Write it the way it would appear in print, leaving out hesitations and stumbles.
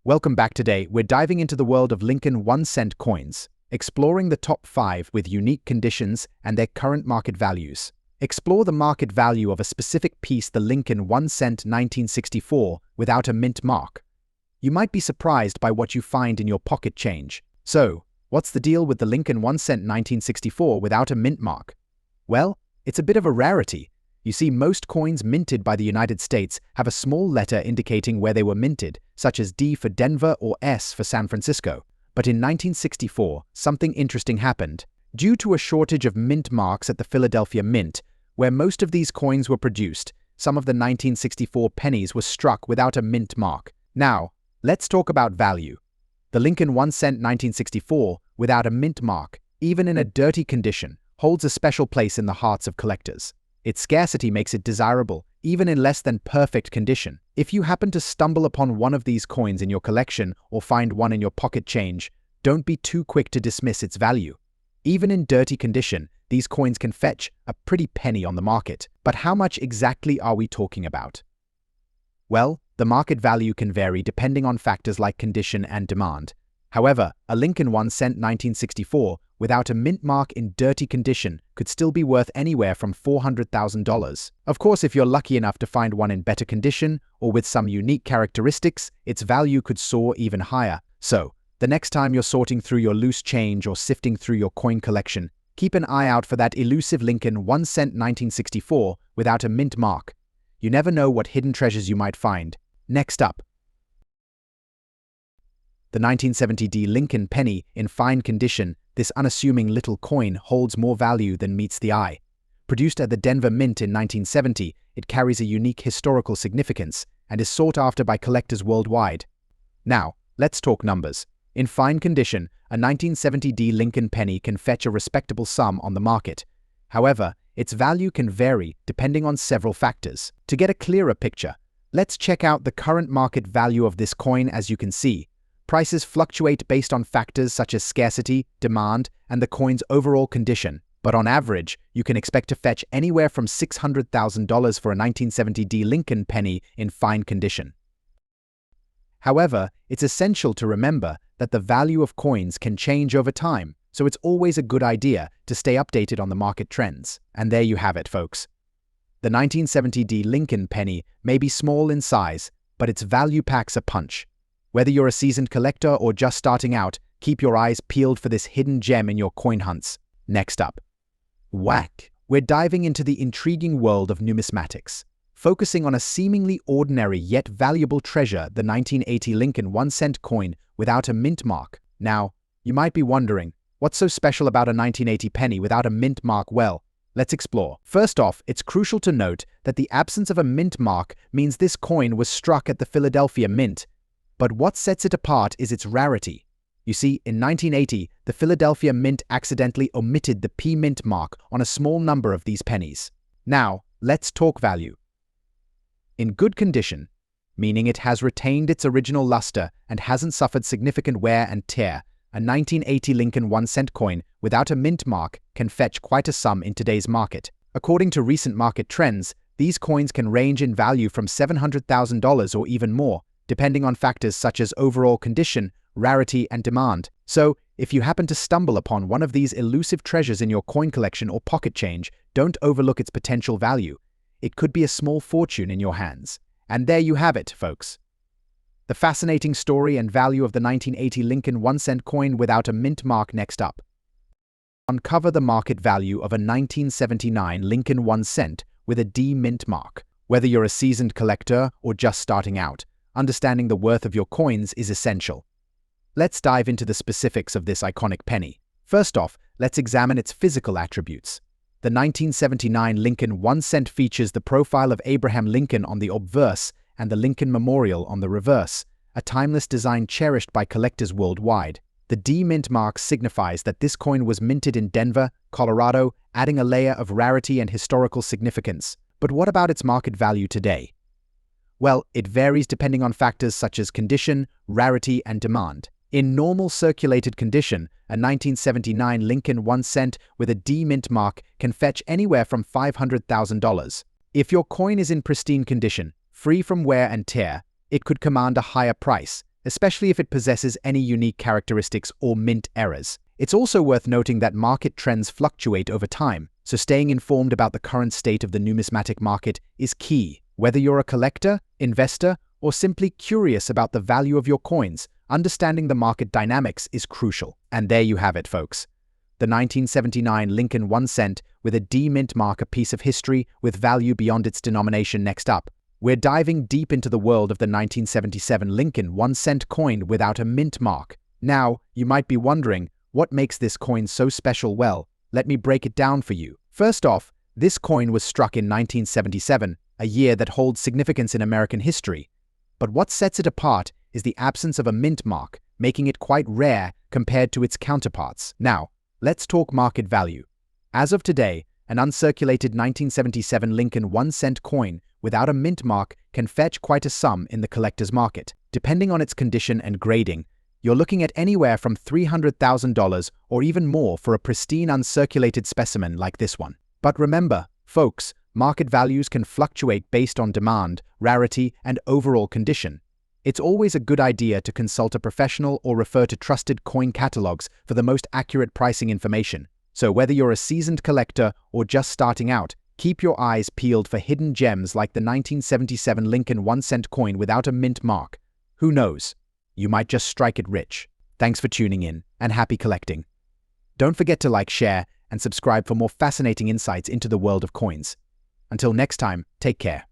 Welcome back. Today, we're diving into the world of Lincoln 1-cent coins, exploring the top 5 with unique conditions and their current market values. Explore the market value of a specific piece, the Lincoln 1-cent 1964, without a mint mark. You might be surprised by what you find in your pocket change. So, what's the deal with the Lincoln 1-cent 1964 without a mint mark? Well, it's a bit of a rarity. You see, most coins minted by the United States have a small letter indicating where they were minted, such as D for Denver or S for San Francisco. But in 1964, something interesting happened. Due to a shortage of mint marks at the Philadelphia Mint, where most of these coins were produced, some of the 1964 pennies were struck without a mint mark. Now, let's talk about value. The Lincoln 1-cent 1964, without a mint mark, even in a dirty condition, holds a special place in the hearts of collectors. Its scarcity makes it desirable, even in less than perfect condition. If you happen to stumble upon one of these coins in your collection or find one in your pocket change, don't be too quick to dismiss its value. Even in dirty condition, these coins can fetch a pretty penny on the market. But how much exactly are we talking about? Well, the market value can vary depending on factors like condition and demand. However, a Lincoln 1-cent 1964 without a mint mark in dirty condition could still be worth anywhere from $400,000. Of course, if you're lucky enough to find one in better condition or with some unique characteristics, its value could soar even higher. So, the next time you're sorting through your loose change or sifting through your coin collection, keep an eye out for that elusive Lincoln 1-cent 1964 without a mint mark. You never know what hidden treasures you might find. Next up, the 1970 Lincoln penny in fine condition. This unassuming little coin holds more value than meets the eye. Produced at the Denver Mint in 1970, it carries a unique historical significance and is sought after by collectors worldwide. Now, let's talk numbers. In fine condition, a 1970 Lincoln penny can fetch a respectable sum on the market. However, its value can vary depending on several factors. To get a clearer picture, let's check out the current market value of this coin. As you can see, prices fluctuate based on factors such as scarcity, demand, and the coin's overall condition. But on average, you can expect to fetch anywhere from $600,000 for a 1970 Lincoln penny in fine condition. However, it's essential to remember that the value of coins can change over time, so it's always a good idea to stay updated on the market trends. And there you have it, folks. The 1970 Lincoln penny may be small in size, but its value packs a punch. Whether you're a seasoned collector or just starting out, keep your eyes peeled for this hidden gem in your coin hunts. Next up, whack! We're diving into the intriguing world of numismatics, focusing on a seemingly ordinary yet valuable treasure, the 1980 Lincoln 1-cent coin without a mint mark. Now, you might be wondering, what's so special about a 1980 penny without a mint mark? Well, let's explore. First off, it's crucial to note that the absence of a mint mark means this coin was struck at the Philadelphia Mint. But what sets it apart is its rarity. You see, in 1980, the Philadelphia Mint accidentally omitted the P mint mark on a small number of these pennies. Now, let's talk value. In good condition, meaning it has retained its original luster and hasn't suffered significant wear and tear, a 1980 Lincoln 1-cent coin without a mint mark can fetch quite a sum in today's market. According to recent market trends, these coins can range in value from $700,000 or even more, depending on factors such as overall condition, rarity, and demand. So, if you happen to stumble upon one of these elusive treasures in your coin collection or pocket change, don't overlook its potential value. It could be a small fortune in your hands. And there you have it, folks. The fascinating story and value of the 1980 Lincoln 1-cent coin without a mint mark. Next up, uncover the market value of a 1979 Lincoln 1-cent with a D mint mark. Whether you're a seasoned collector or just starting out, understanding the worth of your coins is essential. Let's dive into the specifics of this iconic penny. First off, let's examine its physical attributes. The 1979 Lincoln 1-cent features the profile of Abraham Lincoln on the obverse and the Lincoln Memorial on the reverse, a timeless design cherished by collectors worldwide. The D mint mark signifies that this coin was minted in Denver, Colorado, adding a layer of rarity and historical significance. But what about its market value today? Well, it varies depending on factors such as condition, rarity, and demand. In normal circulated condition, a 1979 Lincoln 1-cent with a D mint mark can fetch anywhere from $500,000. If your coin is in pristine condition, free from wear and tear, it could command a higher price, especially if it possesses any unique characteristics or mint errors. It's also worth noting that market trends fluctuate over time, so staying informed about the current state of the numismatic market is key. Whether you're a collector, investor, or simply curious about the value of your coins, understanding the market dynamics is crucial. And there you have it, folks. The 1979 Lincoln 1 cent with a D mint mark, a piece of history with value beyond its denomination. Next up, we're diving deep into the world of the 1977 Lincoln 1 cent coin without a mint mark. Now, you might be wondering, what makes this coin so special? Well, let me break it down for you. First off, this coin was struck in 1977, a year that holds significance in American history. But what sets it apart is the absence of a mint mark, making it quite rare compared to its counterparts. Now, let's talk market value. As of today, an uncirculated 1977 Lincoln 1 cent coin without a mint mark can fetch quite a sum in the collector's market. Depending on its condition and grading, you're looking at anywhere from $300,000 or even more for a pristine uncirculated specimen like this one. But remember, folks, market values can fluctuate based on demand, rarity, and overall condition. It's always a good idea to consult a professional or refer to trusted coin catalogs for the most accurate pricing information. So whether you're a seasoned collector or just starting out, keep your eyes peeled for hidden gems like the 1977 Lincoln 1 cent coin without a mint mark. Who knows? You might just strike it rich. Thanks for tuning in, and happy collecting. Don't forget to like, share, and subscribe for more fascinating insights into the world of coins. Until next time, take care.